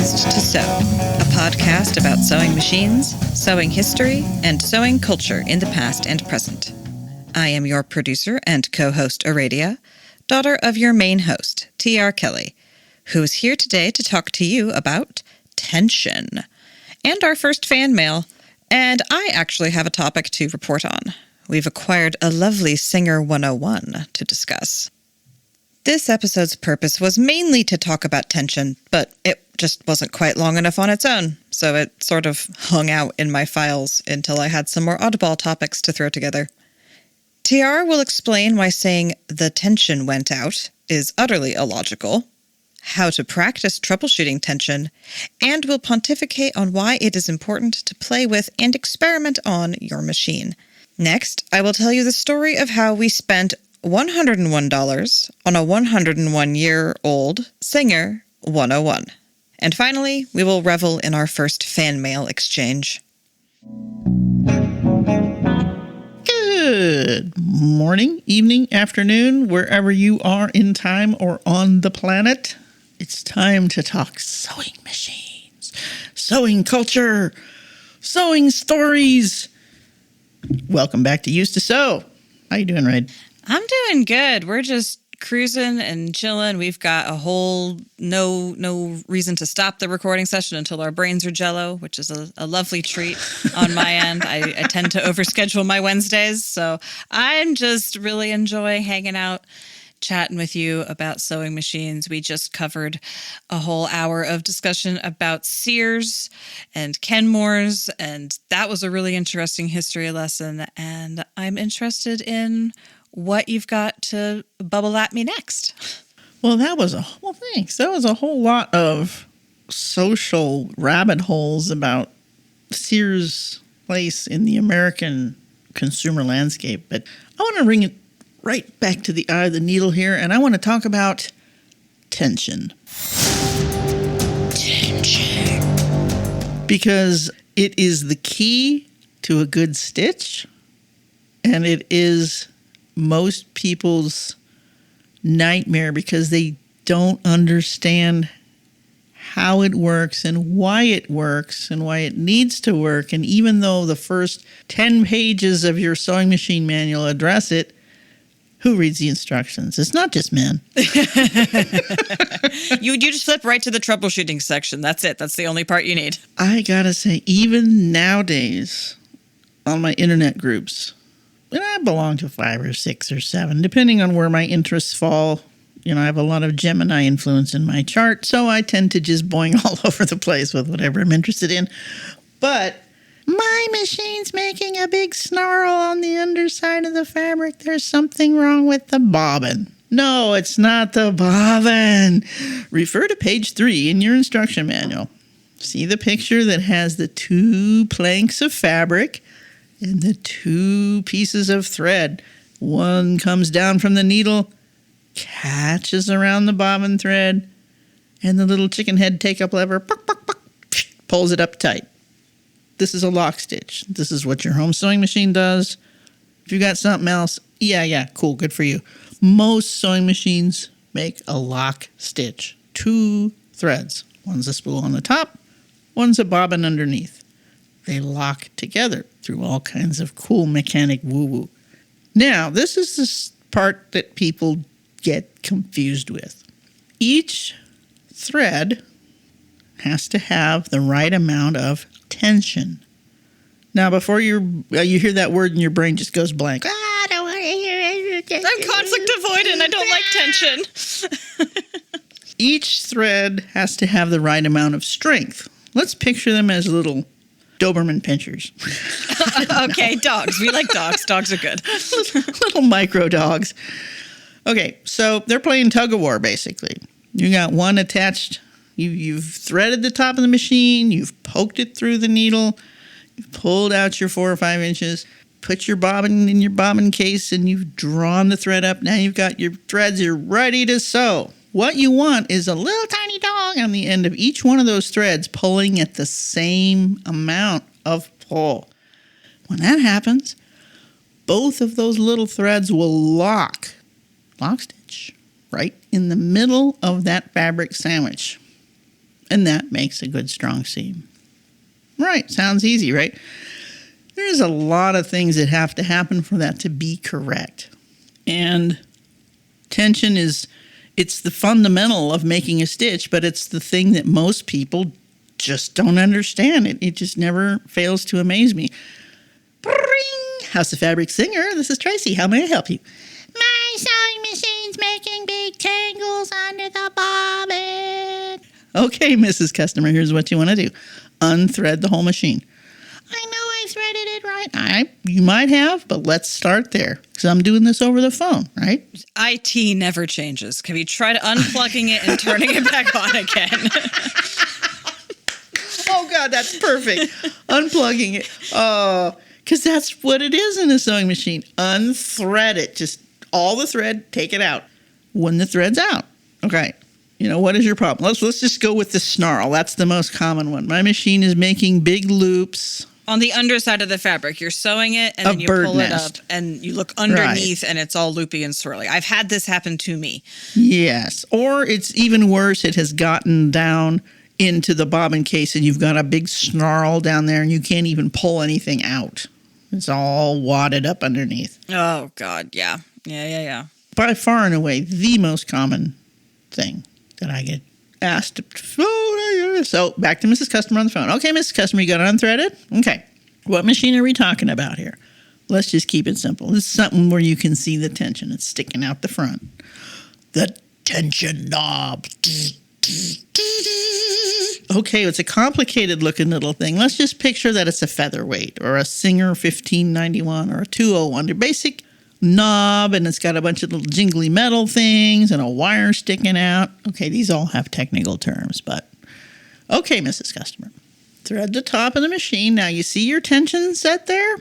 Used to Sew, a podcast about sewing machines, sewing history, and sewing culture in the past and present. I am your producer and co-host Aradia, daughter of your main host, T.R. Kelly, who is here today to talk to you about tension, and our first fan mail, and I actually have a topic to report on. We've acquired a lovely Singer 101 to discuss. This episode's purpose was mainly to talk about tension, but it just wasn't quite long enough on its own, so it sort of hung out in my files until I had some more oddball topics to throw together. TR will explain why saying the tension went out is utterly illogical, how to practice troubleshooting tension, and will pontificate on why it is important to play with and experiment on your machine. Next, I will tell you the story of how we spent $101 on a 101-year-old Singer 101. And finally, we will revel in our first fan mail exchange. Good morning, evening, afternoon, wherever you are in time or on the planet. It's time to talk sewing machines, sewing culture, sewing stories. Welcome back to Used to Sew. How you doing, Raid? I'm doing good. We're just cruising and chilling. We've got a whole no reason to stop the recording session until our brains are jello, which is a lovely treat on my end. I tend to overschedule my Wednesdays, so I'm just really enjoying hanging out, chatting with you about sewing machines. We just covered a whole hour of discussion about Sears and Kenmore's, and that was a really interesting history lesson, and I'm interested in what you've got to bubble at me next. Well, thanks. That was a whole lot of social rabbit holes about Sears' place in the American consumer landscape. But I want to bring it right back to the eye of the needle here, and I want to talk about tension. Because it is the key to a good stitch, and it is most people's nightmare because they don't understand how it works and why it needs to work. And even though the first 10 pages of your sewing machine manual address it, who reads the instructions? It's not just men. You just flip right to the troubleshooting section. That's it. That's the only part you need. I gotta say, even nowadays on my internet groups, and I belong to 5 or 6 or 7, depending on where my interests fall. You know, I have a lot of Gemini influence in my chart, so I tend to just boing all over the place with whatever I'm interested in. But my machine's making a big snarl on the underside of the fabric. There's something wrong with the bobbin. No, it's not the bobbin. Refer to page 3 in your instruction manual. See the picture that has the 2 planks of fabric and the 2 pieces of thread. One comes down from the needle, catches around the bobbin thread, and the little chicken head take-up lever pulls it up tight. This is a lock stitch. This is what your home sewing machine does. If you got something else, yeah, cool, good for you. Most sewing machines make a lock stitch. 2 threads. One's a spool on the top, one's a bobbin underneath. They lock together through all kinds of cool mechanic woo-woo. Now, this is the part that people get confused with. Each thread has to have the right amount of tension. Now, before you hear that word and your brain just goes blank. I don't want to hear it. I'm conflict avoidant. I don't like tension. Each thread has to have the right amount of strength. Let's picture them as little Doberman pinchers. Okay, dogs. We like dogs. Dogs are good. Little micro dogs. Okay, so they're playing tug of war, basically. You got one attached. You've threaded the top of the machine. You've poked it through the needle. You've pulled out your 4 or 5 inches. Put your bobbin in your bobbin case, and you've drawn the thread up. Now you've got your threads. You're ready to sew. What you want is a little tiny dog on the end of each one of those threads pulling at the same amount of pull. When that happens, both of those little threads will lock stitch right in the middle of that fabric sandwich. And that makes a good strong seam. Right, sounds easy, right? There's a lot of things that have to happen for that to be correct. And tension it's the fundamental of making a stitch, but it's the thing that most people just don't understand. It just never fails to amaze me. Bring! House of Fabric Singer, this is Tracy. How may I help you? My sewing machine's making big tangles under the bobbin. Okay, Mrs. Customer, here's what you want to do. Unthread the whole machine. I know I threaded it right. You might have, but let's start there because I'm doing this over the phone, right? IT never changes. Have you tried unplugging it and turning it back on again? Oh, God, that's perfect. Unplugging it. Oh, because that's what it is in a sewing machine. Unthread it. Just all the thread, take it out. When the thread's out. Okay. What is your problem? Let's just go with the snarl. That's the most common one. My machine is making big loops. On the underside of the fabric, you're sewing it and then you pull it up and you look underneath and it's all loopy and swirly. I've had this happen to me. Yes. Or it's even worse. It has gotten down into the bobbin case and you've got a big snarl down there and you can't even pull anything out. It's all wadded up underneath. Oh, God. Yeah. Yeah. By far and away, the most common thing that I get asked. So back to Mrs. Customer on the phone. Okay, Mrs. Customer, you got it unthreaded? Okay. What machine are we talking about here? Let's just keep it simple. This is something where you can see the tension. It's sticking out the front. The tension knob. Okay, it's a complicated looking little thing. Let's just picture that it's a featherweight or a Singer 1591 or a 201. They're basic knob and it's got a bunch of little jingly metal things and a wire sticking out. Okay, these all have technical terms, but okay, Mrs. Customer. Thread the top of the machine. Now you see your tension set there?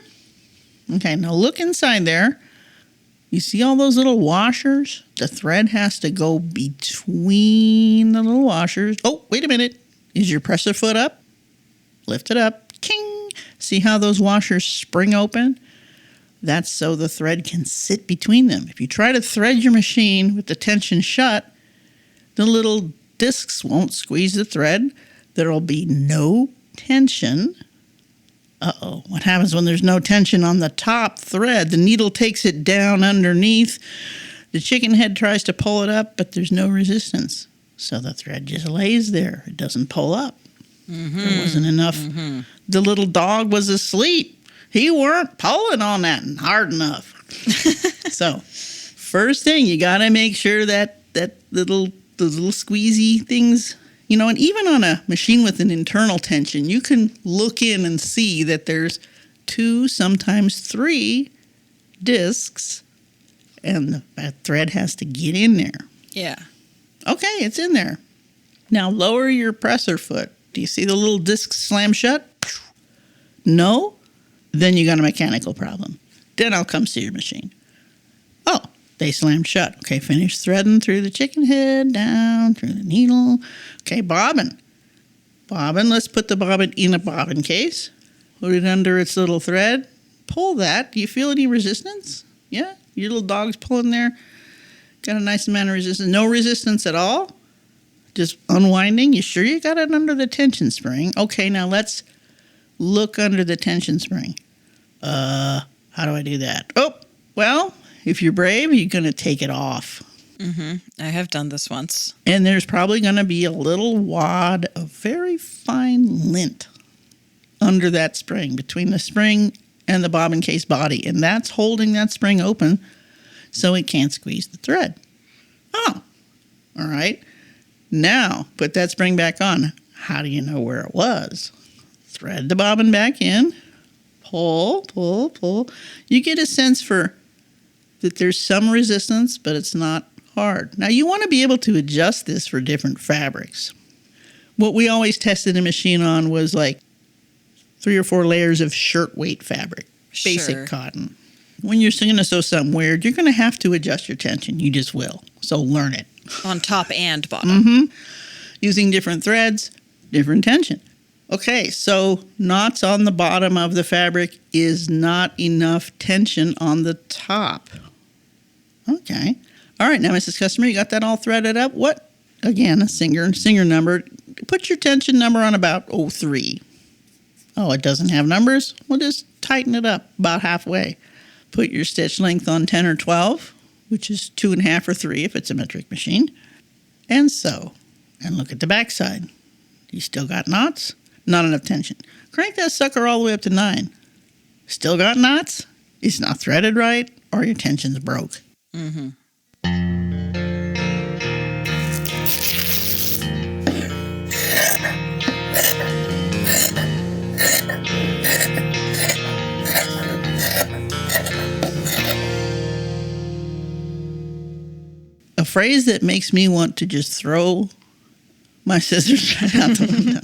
Okay, now look inside there. You see all those little washers? The thread has to go between the little washers. Oh, wait a minute. Is your presser foot up? Lift it up. King! See how those washers spring open? That's so the thread can sit between them. If you try to thread your machine with the tension shut, the little discs won't squeeze the thread. There'll be no tension. Uh-oh, what happens when there's no tension on the top thread? The needle takes it down underneath. The chicken head tries to pull it up, but there's no resistance. So the thread just lays there. It doesn't pull up. There wasn't enough. The little dog was asleep. He weren't pulling on that hard enough. So, first thing, you got to make sure that those little squeezy things, and even on a machine with an internal tension, you can look in and see that there's 2, sometimes 3 discs, and that thread has to get in there. Yeah. Okay, it's in there. Now, lower your presser foot. Do you see the little discs slam shut? No? Then you got a mechanical problem. Then I'll come see your machine. Oh, they slammed shut. Okay, finish threading through the chicken head, down through the needle. Okay, bobbin. Bobbin, let's put the bobbin in a bobbin case. Put it under its little thread. Pull that. Do you feel any resistance? Yeah? Your little dog's pulling there. Got a nice amount of resistance. No resistance at all? Just unwinding? You sure you got it under the tension spring? Okay, now let's look under the tension spring. How do I do that? Oh, well, if you're brave, you're going to take it off. I have done this once. And there's probably going to be a little wad of very fine lint under that spring, between the spring and the bobbin case body. And that's holding that spring open so it can't squeeze the thread. Oh, all right. Now, put that spring back on. How do you know where it was? Thread the bobbin back in. Pull, pull, pull. You get a sense for that there's some resistance, but it's not hard. Now, you want to be able to adjust this for different fabrics. What we always tested a machine on was like 3 or 4 layers of shirt-weight fabric, basic cotton. When you're going to sew something weird, you're going to have to adjust your tension. You just will. So learn it. On top and bottom. Using different threads, different tension. Okay, so knots on the bottom of the fabric is not enough tension on the top. Okay. All right, now, Mrs. Customer, you got that all threaded up? What? Again, a Singer number. put your tension number on about 03. Oh, it doesn't have numbers? Well, just tighten it up about halfway. Put your stitch length on 10 or 12, which is 2.5 or 3 if it's a metric machine, and sew. And look at the backside. You still got knots? Not enough tension. Crank that sucker all the way up to 9. Still got knots? It's not threaded right, or your tension's broke. Mm-hmm. A phrase that makes me want to just throw my scissors right out the window.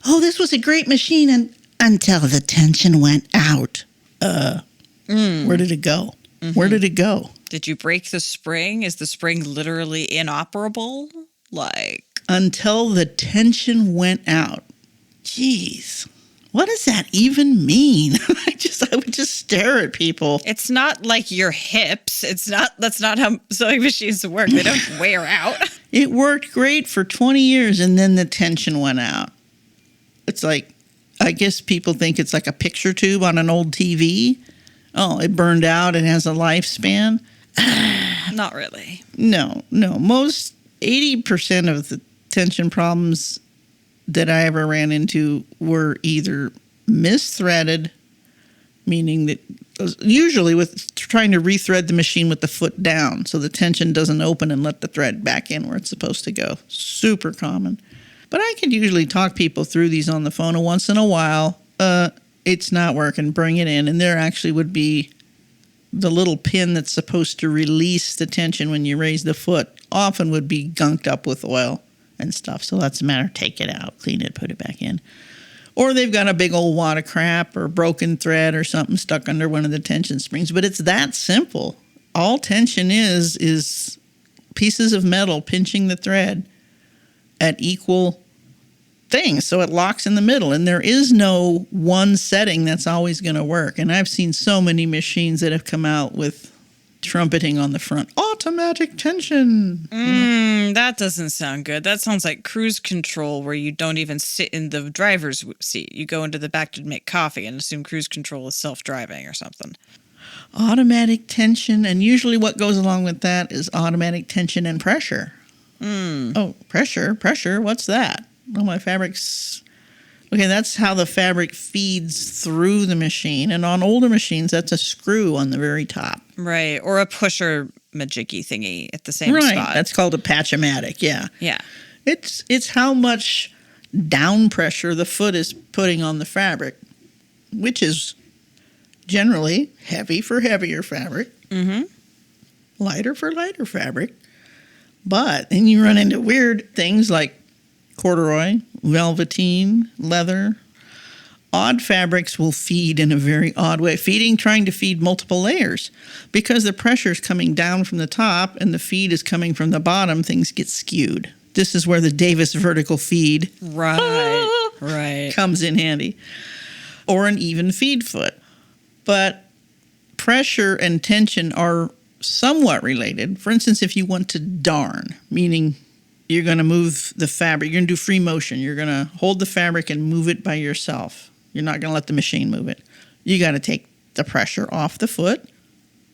Oh, this was a great machine until the tension went out. Where did it go? Mm-hmm. Where did it go? Did you break the spring? Is the spring literally inoperable? Until the tension went out. Jeez. What does that even mean? I would just stare at people. It's not like your hips. That's not how sewing machines work. They don't wear out. It worked great for 20 years and then the tension went out. It's like, I guess people think it's like a picture tube on an old TV. Oh, it burned out. It has a lifespan. Not really. No. Most 80% of the tension problems that I ever ran into were either misthreaded, meaning that usually with trying to rethread the machine with the foot down so the tension doesn't open and let the thread back in where it's supposed to go. Super common. But I could usually talk people through these on the phone, and once in a while, it's not working, bring it in, and there actually would be the little pin that's supposed to release the tension when you raise the foot often would be gunked up with oil and stuff. So that's a matter, take it out, clean it, put it back in. Or they've got a big old wad of crap or broken thread or something stuck under one of the tension springs. But it's that simple. All tension is pieces of metal pinching the thread at equal things. So it locks in the middle. And there is no one setting that's always going to work. And I've seen so many machines that have come out with trumpeting on the front. Automatic tension. That doesn't sound good. That sounds like cruise control where you don't even sit in the driver's seat. You go into the back to make coffee and assume cruise control is self-driving or something. Automatic tension, and usually what goes along with that is automatic tension and pressure. Oh, pressure, what's that? Well, my fabric's... Okay, that's how the fabric feeds through the machine. And on older machines, that's a screw on the very top. Right, or a pusher majiggy thingy at the same spot. Right, that's called a patch-o-matic, yeah. Yeah. It's how much down pressure the foot is putting on the fabric, which is generally heavy for heavier fabric, lighter for lighter fabric. But then you run into weird things like corduroy, velveteen, leather. Odd fabrics will feed in a very odd way. Trying to feed multiple layers. Because the pressure is coming down from the top and the feed is coming from the bottom, things get skewed. This is where the Davis vertical feed right comes in handy. Or an even feed foot. But pressure and tension are somewhat related. For instance, if you want to darn, meaning you're going to move the fabric. You're going to do free motion. You're going to hold the fabric and move it by yourself. You're not going to let the machine move it. You got to take the pressure off the foot.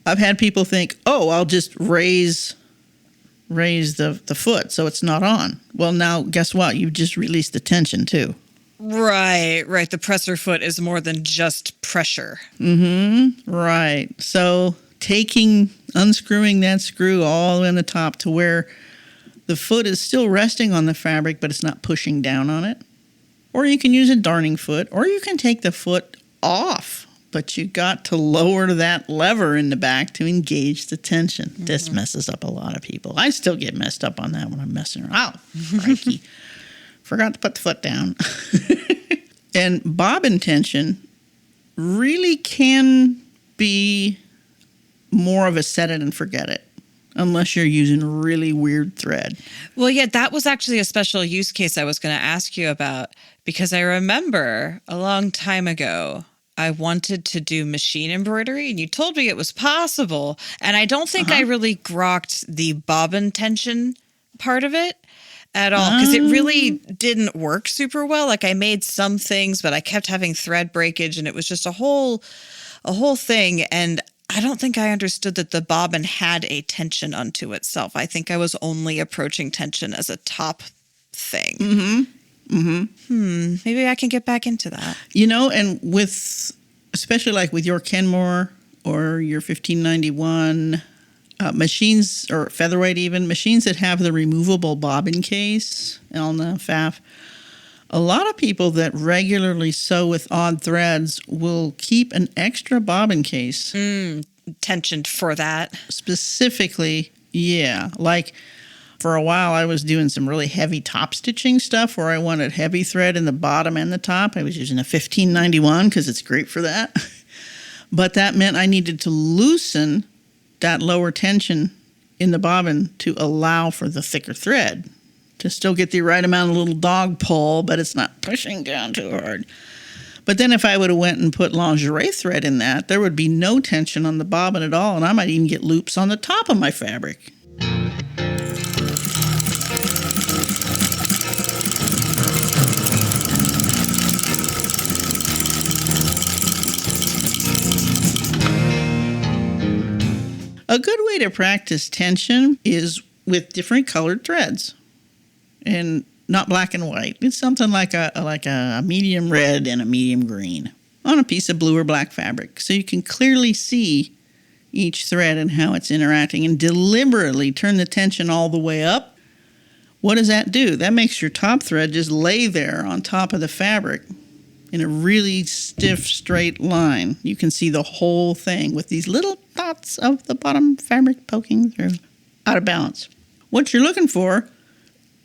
I've had people think, oh, I'll just raise the foot so it's not on. Well, now, guess what? You've just released the tension, too. Right. The presser foot is more than just pressure. Right. So unscrewing that screw all the way on the top to where the foot is still resting on the fabric, but it's not pushing down on it. Or you can use a darning foot, or you can take the foot off, but you got to lower that lever in the back to engage the tension. This messes up a lot of people. I still get messed up on that when I'm messing around. Oh, crikey. Forgot to put the foot down. And bobbin tension really can be more of a set it and forget it. Unless you're using really weird thread. Well, yeah, that was actually a special use case I was going to ask you about, because I remember a long time ago, I wanted to do machine embroidery, and you told me it was possible. And I don't think I really grokked the bobbin tension part of it. at all, because it really didn't work super well. Like I made some things, but I kept having thread breakage, and it was just a whole thing. And I don't think I understood that the bobbin had a tension unto itself. I think I was only approaching tension as a top thing. Maybe I can get back into that. And with, especially like with your Kenmore or your 1591 machines, or featherweight even, machines that have the removable bobbin case on the FAF, a lot of people that regularly sew with odd threads will keep an extra bobbin case. Tensioned for that. Specifically, yeah. Like for a while I was doing some really heavy top stitching stuff where I wanted heavy thread in the bottom and the top. I was using a 1591 because it's great for that. But that meant I needed to loosen that lower tension in the bobbin to allow for the thicker thread, to still get the right amount of little dog pull, but it's not pushing down too hard. But then if I would have went and put lingerie thread in that, there would be no tension on the bobbin at all, and I might even get loops on the top of my fabric. A good way to practice tension is with different colored threads, and not black and white. It's something like a medium red and a medium green on a piece of blue or black fabric, so you can clearly see each thread and how it's interacting, and deliberately turn the tension all the way up. What does that do? That makes your top thread just lay there on top of the fabric in a really stiff, straight line. You can see the whole thing with these little dots of the bottom fabric poking through. Out of balance. What you're looking for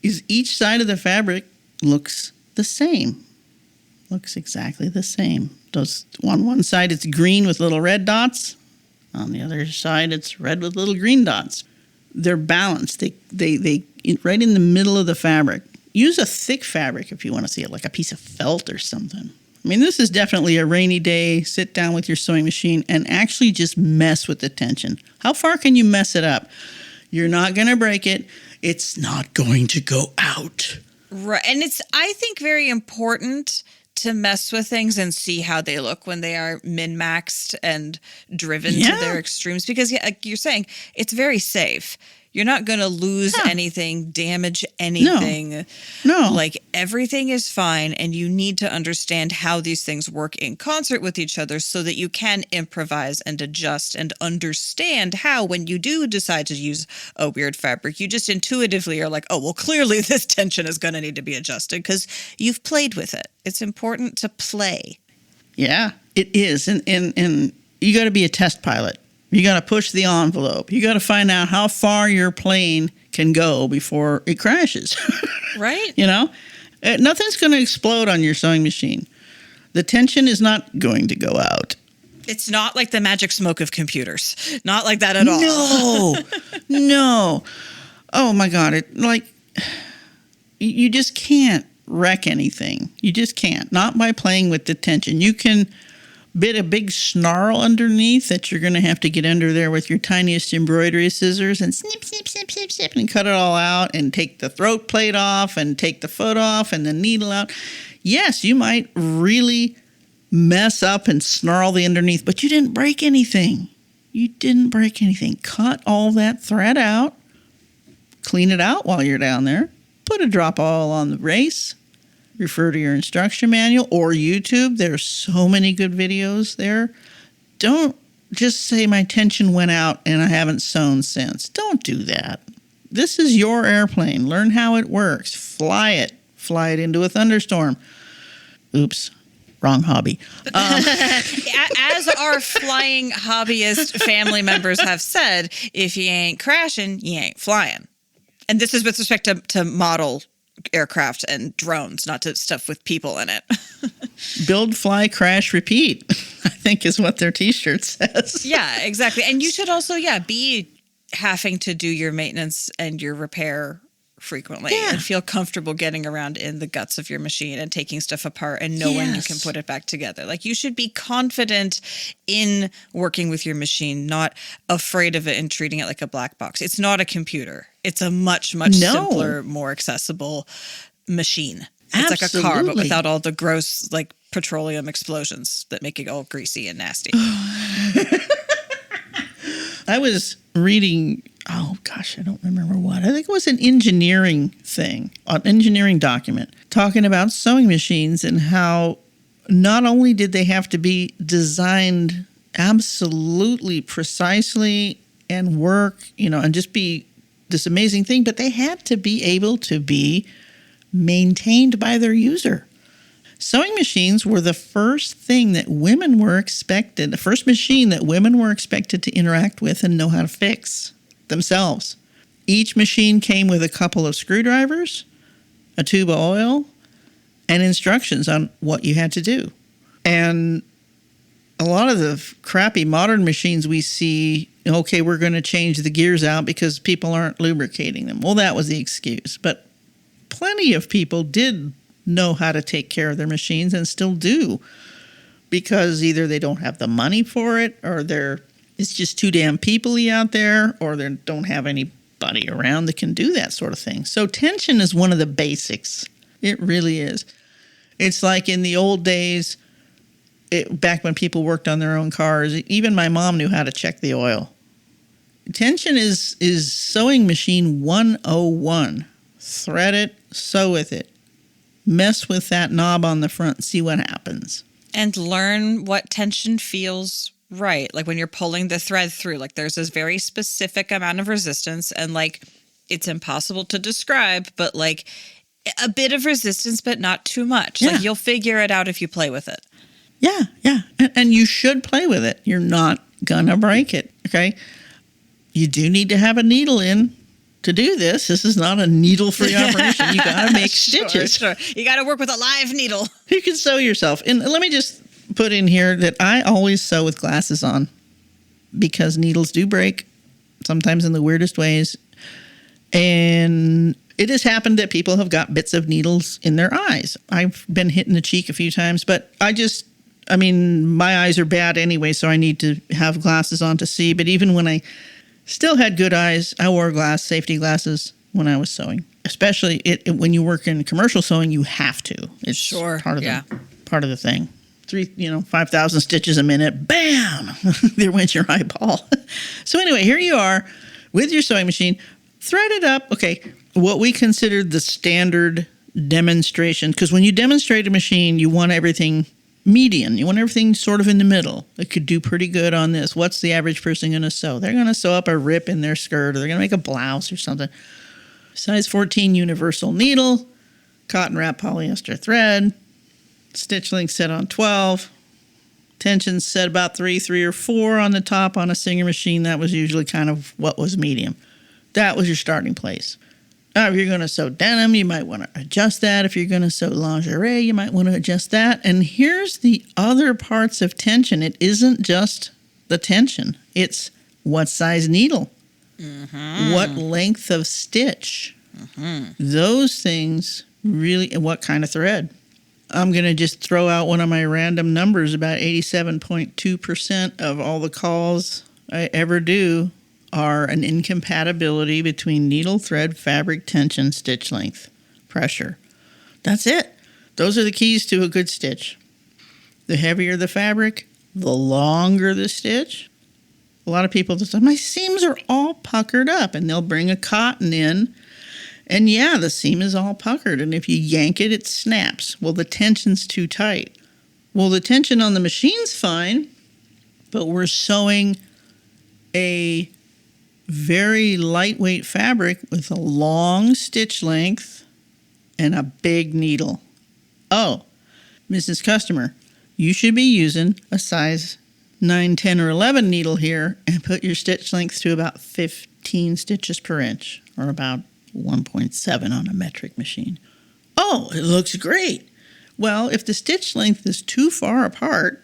is each side of the fabric looks the same. Looks exactly the same. On one side it's green with little red dots. On the other side it's red with little green dots. They're balanced. They right in the middle of the fabric. Use a thick fabric if you want to see it, like a piece of felt or something. I mean, this is definitely a rainy day. Sit down with your sewing machine and actually just mess with the tension. How far can you mess it up? You're not going to break it. It's not going to go out. Right. And it's, I think, very important to mess with things and see how they look when they are min-maxed and driven to their extremes. Because, like you're saying, it's very safe. You're not going to lose anything, damage anything. No. Like everything is fine, and you need to understand how these things work in concert with each other so that you can improvise and adjust and understand how, when you do decide to use a weird fabric, you just intuitively are like, oh, well, clearly this tension is going to need to be adjusted because you've played with it. It's important to play. Yeah, it is. And you got to be a test pilot. You got to push the envelope. You got to find out how far your plane can go before it crashes. Right. Nothing's going to explode on your sewing machine. The tension is not going to go out. It's not like the magic smoke of computers. Not like that at all. No. Oh my God. You just can't wreck anything. You just can't. Not by playing with the tension. You can bit a big snarl underneath that you're going to have to get under there with your tiniest embroidery scissors and snip, snip, snip, snip, snip, and cut it all out and take the throat plate off and take the foot off and the needle out. Yes, you might really mess up and snarl the underneath, but you didn't break anything. You didn't break anything. Cut all that thread out. Clean it out while you're down there. Put a drop oil on the race. Refer to your instruction manual or YouTube. There's so many good videos there. Don't just say my tension went out and I haven't sewn since. Don't do that. This is your airplane. Learn how it works. Fly it. Fly it into a thunderstorm. Oops. Wrong hobby. As our flying hobbyist family members have said, if you ain't crashing, you ain't flying. And this is with respect to model aircraft and drones, not to stuff with people in it. Build, fly, crash, repeat, I think is what their t-shirt says. Yeah, exactly. And you should also, be having to do your maintenance and your repair frequently Yeah. and feel comfortable getting around in the guts of your machine and taking stuff apart and knowing you can Yes. put it back together. Like, you should be confident in working with your machine, not afraid of it and treating it like a black box. It's not a computer. It's a much, much No. simpler, more accessible machine. It's like a car, but Absolutely. without all the gross, like, petroleum explosions that make it all greasy and nasty. I was reading, oh gosh, I don't remember what. I think it was an engineering thing, an engineering document, talking about sewing machines and how not only did they have to be designed absolutely precisely and work, and just be this amazing thing, but they had to be able to be maintained by their user. Sewing machines were the first thing that women were expected, the first machine that women were expected to interact with and know how to fix themselves. Each machine came with a couple of screwdrivers, a tube of oil, and instructions on what you had to do. And a lot of the crappy modern machines we see, okay, we're going to change the gears out because people aren't lubricating them. Well, that was the excuse. But plenty of people did know how to take care of their machines and still do, because either they don't have the money for it, or it's just too damn people-y out there, or they don't have anybody around that can do that sort of thing. So tension is one of the basics. It really is. It's like in the old days, back when people worked on their own cars, even my mom knew how to check the oil. Tension is sewing machine 101. Thread it, sew with it. Mess with that knob on the front, see what happens. And learn what tension feels right. Like when you're pulling the thread through, like there's this very specific amount of resistance, and like it's impossible to describe, but like a bit of resistance, but not too much. Yeah. Like you'll figure it out if you play with it. Yeah. And you should play with it. You're not gonna break it, okay? You do need to have a needle in to do this. This is not a needle-free operation. You got to make stitches. Sure. You got to work with a live needle. You can sew yourself. And let me just put in here that I always sew with glasses on, because needles do break, sometimes in the weirdest ways. And it has happened that people have got bits of needles in their eyes. I've been hit in the cheek a few times, but my eyes are bad anyway, so I need to have glasses on to see. But even when I still had good eyes, I wore safety glasses when I was sewing. Especially when you work in commercial sewing, you have to. It's part of the thing. 5,000 stitches a minute. Bam! There went your eyeball. So anyway, here you are with your sewing machine. Thread it up. Okay, what we considered the standard demonstration, because when you demonstrate a machine, you want everything median. You want everything sort of in the middle. It could do pretty good on this. What's the average person going to sew? They're going to sew up a rip in their skirt, or they're going to make a blouse or something. Size 14 universal needle, cotton wrap polyester thread, stitch length set on 12, tension set about 3 or 4 on the top on a Singer machine. That was usually kind of what was medium. That was your starting place. Now, if you're going to sew denim, you might want to adjust that. If you're going to sew lingerie, you might want to adjust that. And here's the other parts of tension. It isn't just the tension. It's what size needle, what length of stitch, those things really, and what kind of thread. I'm going to just throw out one of my random numbers. About 87.2% of all the calls I ever do are an incompatibility between needle, thread, fabric, tension, stitch length, pressure. That's it. Those are the keys to a good stitch. The heavier the fabric, the longer the stitch. A lot of people just say, my seams are all puckered up, and they'll bring a cotton in, and yeah, the seam is all puckered, and if you yank it, it snaps. Well, the tension's too tight. Well, the tension on the machine's fine, but we're sewing a very lightweight fabric with a long stitch length and a big needle. Oh, Mrs. Customer, you should be using a size 9, 10, or 11 needle here and put your stitch length to about 15 stitches per inch, or about 1.7 on a metric machine. Oh, it looks great. Well, if the stitch length is too far apart,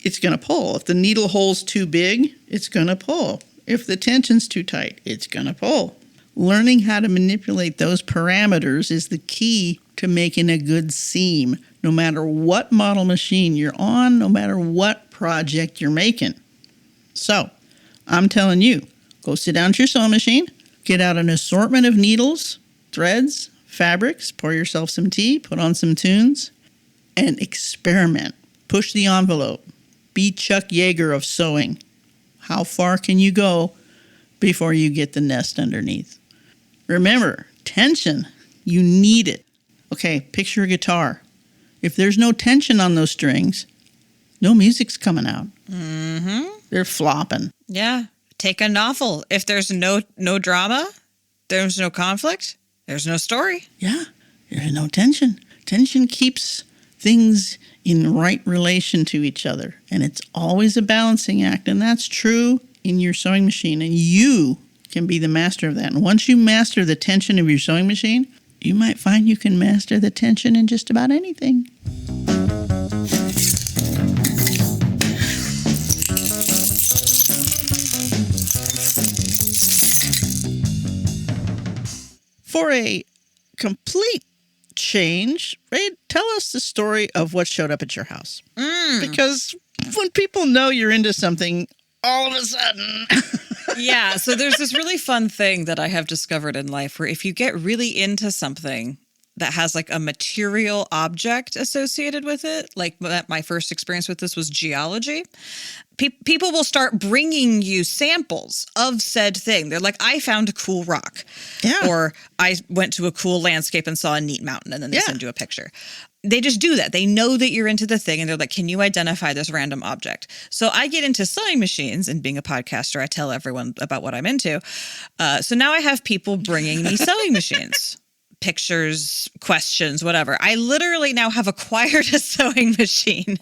it's going to pull. If the needle hole's too big, it's going to pull. If the tension's too tight, it's going to pull. Learning how to manipulate those parameters is the key to making a good seam, no matter what model machine you're on, no matter what project you're making. So, I'm telling you, go sit down to your sewing machine, get out an assortment of needles, threads, fabrics, pour yourself some tea, put on some tunes, and experiment. Push the envelope. Be Chuck Yeager of sewing. How far can you go before you get the nest underneath? Remember, tension, you need it. Okay, picture a guitar. If there's no tension on those strings, no music's coming out. Mm-hmm. They're flopping. Yeah. Take a novel. If there's no drama, there's no conflict, there's no story. Yeah, there's no tension. Tension keeps things in right relation to each other. And it's always a balancing act. And that's true in your sewing machine. And you can be the master of that. And once you master the tension of your sewing machine, you might find you can master the tension in just about anything. For a complete change, Ray, tell us the story of what showed up at your house. Because when people know you're into something, all of a sudden... Yeah, so there's this really fun thing that I have discovered in life where if you get really into something that has like a material object associated with it, like my first experience with this was geology, people will start bringing you samples of said thing. They're like, I found a cool rock. Yeah. Or I went to a cool landscape and saw a neat mountain, and then they send you a picture. They just do that. They know that you're into the thing, and they're like, can you identify this random object? So I get into sewing machines, and being a podcaster, I tell everyone about what I'm into. So now I have people bringing me sewing machines. Pictures, questions, whatever. I literally now have acquired a sewing machine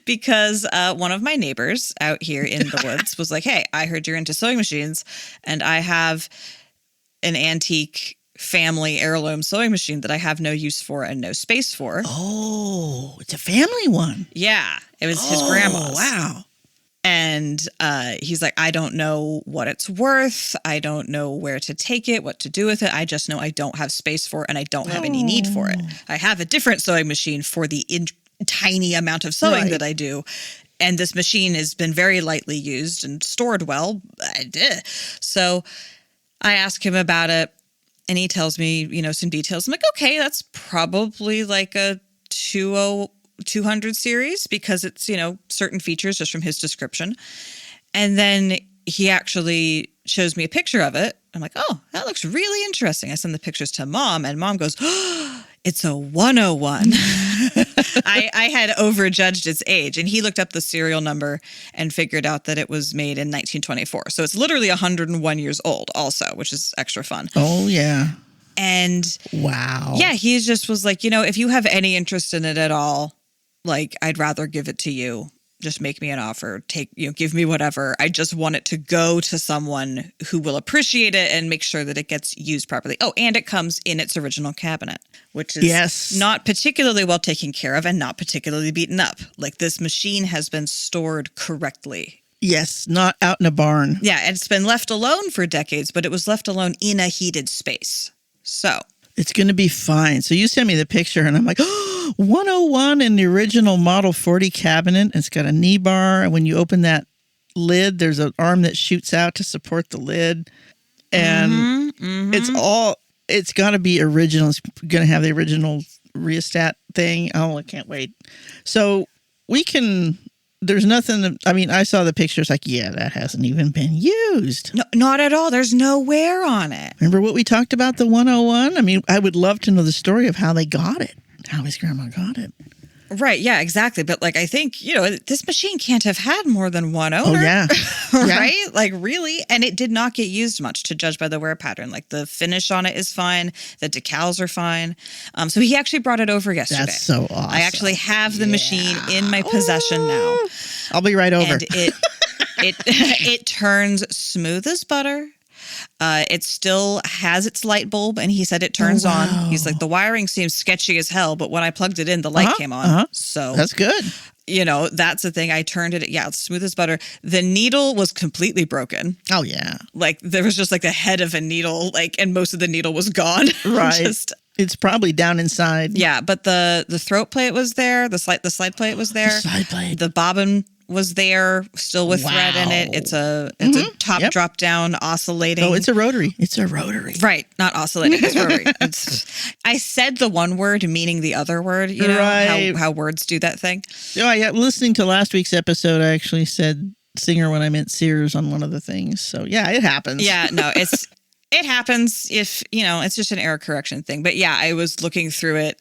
because one of my neighbors out here in the woods was like, hey, I heard you're into sewing machines, and I have an antique family heirloom sewing machine that I have no use for and no space for. Oh, it's a family one. Yeah, it was his grandma's. Wow. And he's like, I don't know what it's worth. I don't know where to take it, what to do with it. I just know I don't have space for it, and I don't have any need for it. I have a different sewing machine for the tiny amount of sewing that I do. And this machine has been very lightly used and stored well. So I ask him about it, and he tells me, some details. I'm like, okay, that's probably like a 200 series because it's, certain features just from his description. And then he actually shows me a picture of it. I'm like, oh, that looks really interesting. I send the pictures to Mom, and Mom goes, oh, it's a 101. I had overjudged its age, and he looked up the serial number and figured out that it was made in 1924. So it's literally 101 years old also, which is extra fun. Oh, yeah. And wow. Yeah, he just was like, if you have any interest in it at all, like, I'd rather give it to you. Just make me an offer. Give me whatever. I just want it to go to someone who will appreciate it and make sure that it gets used properly. Oh, and it comes in its original cabinet, which is not particularly well taken care of and not particularly beaten up. Like, this machine has been stored correctly. Yes, not out in a barn. Yeah, and it's been left alone for decades, but it was left alone in a heated space. So it's going to be fine. So you sent me the picture, and I'm like, oh, 101 in the original Model 40 cabinet. It's got a knee bar, and when you open that lid, there's an arm that shoots out to support the lid. And it's got to be original. It's going to have the original rheostat thing. Oh, I can't wait. So there's nothing, I saw the pictures like, yeah, that hasn't even been used. No, not at all. There's no wear on it. Remember what we talked about, the 101? I would love to know the story of how they got it, how his grandma got it. Right, yeah, exactly. But like, I think, this machine can't have had more than one owner. Oh, yeah. Right? Yeah. Like, really? And it did not get used much, to judge by the wear pattern. Like, the finish on it is fine. The decals are fine. So he actually brought it over yesterday. That's so awesome. I actually have the machine in my possession now. I'll be right over. And it turns smooth as butter. It still has its light bulb, and he said it turns on. He's like, the wiring seems sketchy as hell, but when I plugged it in, the light came on. So that's good. that's the thing. I turned it. Yeah, it's smooth as butter. The needle was completely broken. Oh, yeah. Like there was just like the head of a needle, like, and most of the needle was gone. Right. It's probably down inside. Yeah, but the throat plate was there. The slide plate was there. The slide plate. The bobbin was there, still with thread in it. It's a top drop down oscillating. Oh, it's a rotary. It's a rotary. Right, not oscillating. It's rotary. I said the one word meaning the other word. You know Right. how words do that thing. Oh, yeah. Listening to last week's episode, I actually said singer when I meant Sears on one of the things. So yeah, it happens. Yeah, no, it happens if, it's just an error correction thing. But yeah, I was looking through it,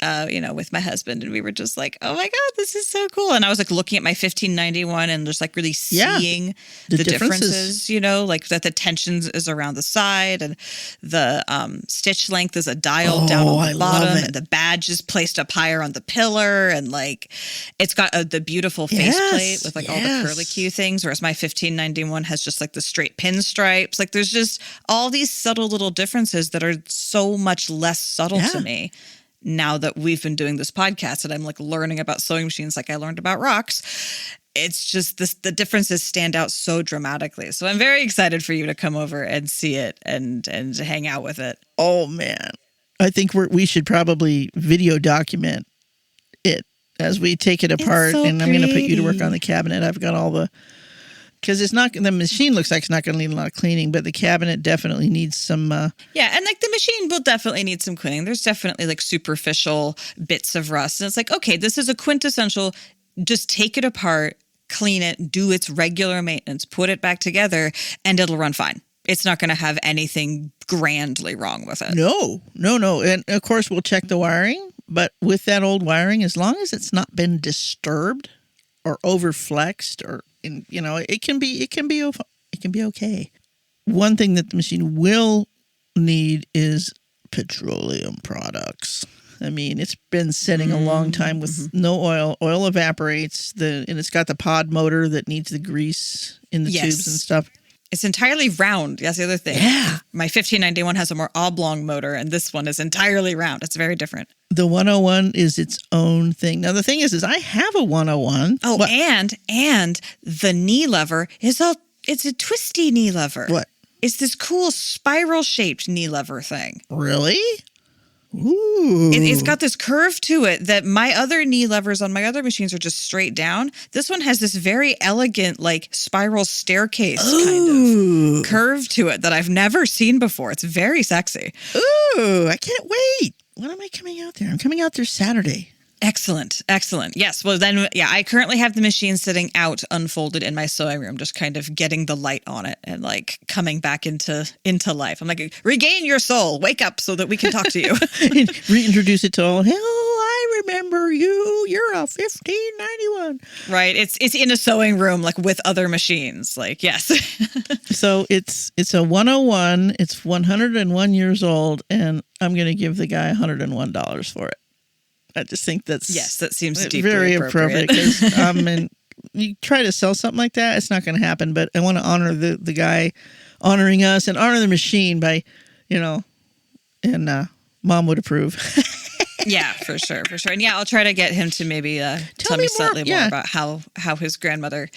with my husband, and we were just like, oh my God, this is so cool. And I was like looking at my 1591 and just like really seeing the differences, like that the tension is around the side and the stitch length is a dial down on the bottom. And the badge is placed up higher on the pillar. And like, it's got the beautiful faceplate with like all the curlicue things. Whereas my 1591 has just like the straight pinstripes. Like there's just all these subtle little differences that are so much less subtle to me now that we've been doing this podcast and I'm like learning about sewing machines like I learned about rocks. It's just the differences stand out so dramatically. So I'm very excited for you to come over and see it and hang out with it. Oh, man. I think we should probably video document it as we take it apart. So and I'm going to put you to work on the cabinet. I've got all the... Because the machine looks like it's not going to need a lot of cleaning, but the cabinet definitely needs some... Yeah, and like the machine will definitely need some cleaning. There's definitely like superficial bits of rust. And it's like, okay, this is a quintessential, just take it apart, clean it, do its regular maintenance, put it back together, and it'll run fine. It's not going to have anything grandly wrong with it. No. And of course, we'll check the wiring, but with that old wiring, as long as it's not been disturbed or overflexed or... it can be okay. One thing that the machine will need is petroleum products. I mean, it's been sitting a long time with no oil. Oil evaporates, and it's got the pod motor that needs the grease in the tubes and stuff. It's entirely round. That's the other thing. Yeah. My 1591 has a more oblong motor, and this one is entirely round. It's very different. The 101 is its own thing. Now, the thing is I have a 101. Oh, and the knee lever it's a twisty knee lever. What? It's this cool spiral-shaped knee lever thing. Really? Ooh. It's got this curve to it that my other knee levers on my other machines are just straight down. This one has this very elegant, like spiral staircase kind of curve to it that I've never seen before. It's very sexy. Ooh, I can't wait. When am I coming out there? I'm coming out there Saturday. Excellent. Yes. Well, then, yeah, I currently have the machine sitting out unfolded in my sewing room, just kind of getting the light on it and like coming back into life. I'm like, regain your soul, wake up so that we can talk to you. Reintroduce it to all. Hell, I remember you. You're a 1591. Right. It's in a sewing room, like with other machines. Like, yes. So it's a 101. It's 101 years old, and I'm going to give the guy $101 for it. I just think that seems deeply very appropriate because you try to sell something like that, it's not going to happen. But I want to honor the guy honoring us and honor the machine by, and Mom would approve. Yeah, for sure. And yeah, I'll try to get him to maybe tell me slightly more about how his grandmother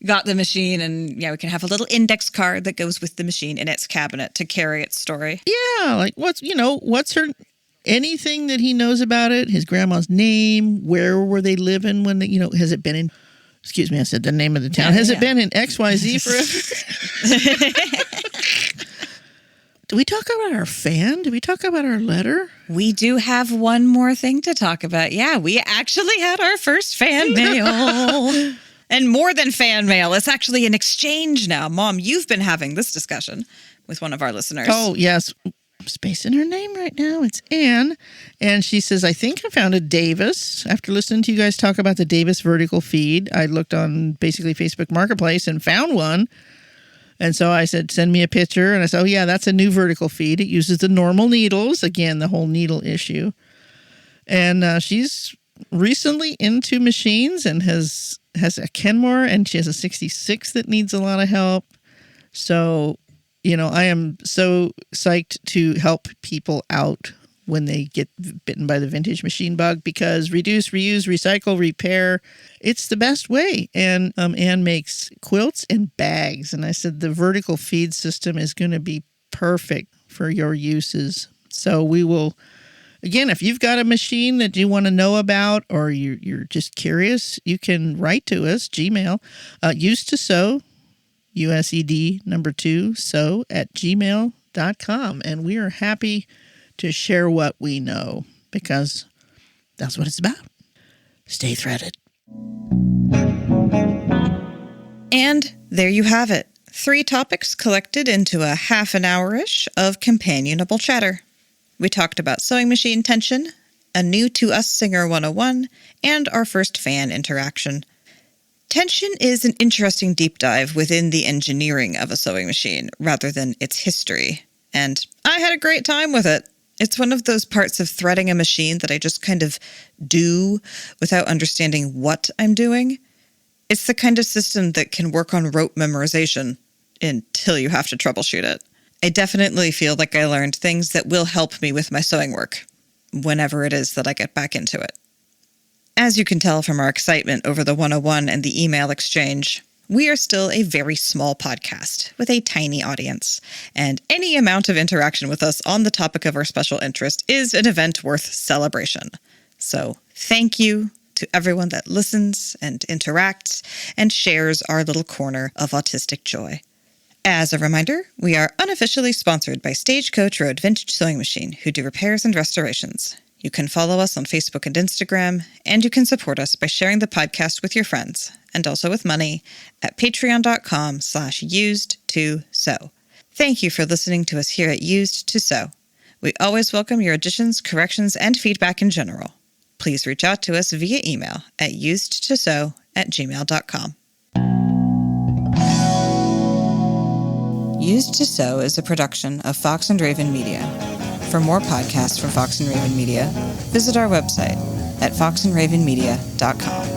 got the machine, and yeah, we can have a little index card that goes with the machine in its cabinet to carry its story. Yeah, like what's her. Anything that he knows about it, his grandma's name, where were they living when has it been in, excuse me, I said the name of the town. Has it been in XYZ forever? Do we talk about our fan? Do we talk about our letter? We do have one more thing to talk about. Yeah, we actually had our first fan mail. And more than fan mail, it's actually an exchange now. Mom, you've been having this discussion with one of our listeners. Oh, yes. I'm spacing her name right now. It's Anne. And she says, I think I found a Davis. After listening to you guys talk about the Davis vertical feed, I looked on basically Facebook Marketplace and found one. And so I said, send me a picture. And I said, oh, yeah, that's a new vertical feed. It uses the normal needles. Again, the whole needle issue. And she's recently into machines and has a Kenmore, and she has a 66 that needs a lot of help. So... I am so psyched to help people out when they get bitten by the vintage machine bug, because reduce, reuse, recycle, repair, it's the best way. And Anne makes quilts and bags. And I said the vertical feed system is going to be perfect for your uses. So we will, again, if you've got a machine that you want to know about, or you're just curious, you can write to us, Gmail, used to sew, USED number 2, sew @gmail.com. And we are happy to share what we know, because that's what it's about. Stay threaded. And there you have it. 3 topics collected into a half an hour-ish of companionable chatter. We talked about sewing machine tension, a new to us Singer 101, and our first fan interaction. Tension is an interesting deep dive within the engineering of a sewing machine rather than its history, and I had a great time with it. It's one of those parts of threading a machine that I just kind of do without understanding what I'm doing. It's the kind of system that can work on rote memorization until you have to troubleshoot it. I definitely feel like I learned things that will help me with my sewing work, whenever it is that I get back into it. As you can tell from our excitement over the 101 and the email exchange, we are still a very small podcast with a tiny audience, and any amount of interaction with us on the topic of our special interest is an event worth celebration. So thank you to everyone that listens and interacts and shares our little corner of autistic joy. As a reminder, we are unofficially sponsored by Stagecoach Road Vintage Sewing Machine, who do repairs and restorations. You can follow us on Facebook and Instagram, and you can support us by sharing the podcast with your friends, and also with money, at patreon.com/used2sew. Thank you for listening to us here at Used to Sew. We always welcome your additions, corrections, and feedback in general. Please reach out to us via email at usedtosew@gmail.com. Used to Sew is a production of Fox and Raven Media. For more podcasts from Fox and Raven Media, visit our website at foxandravenmedia.com.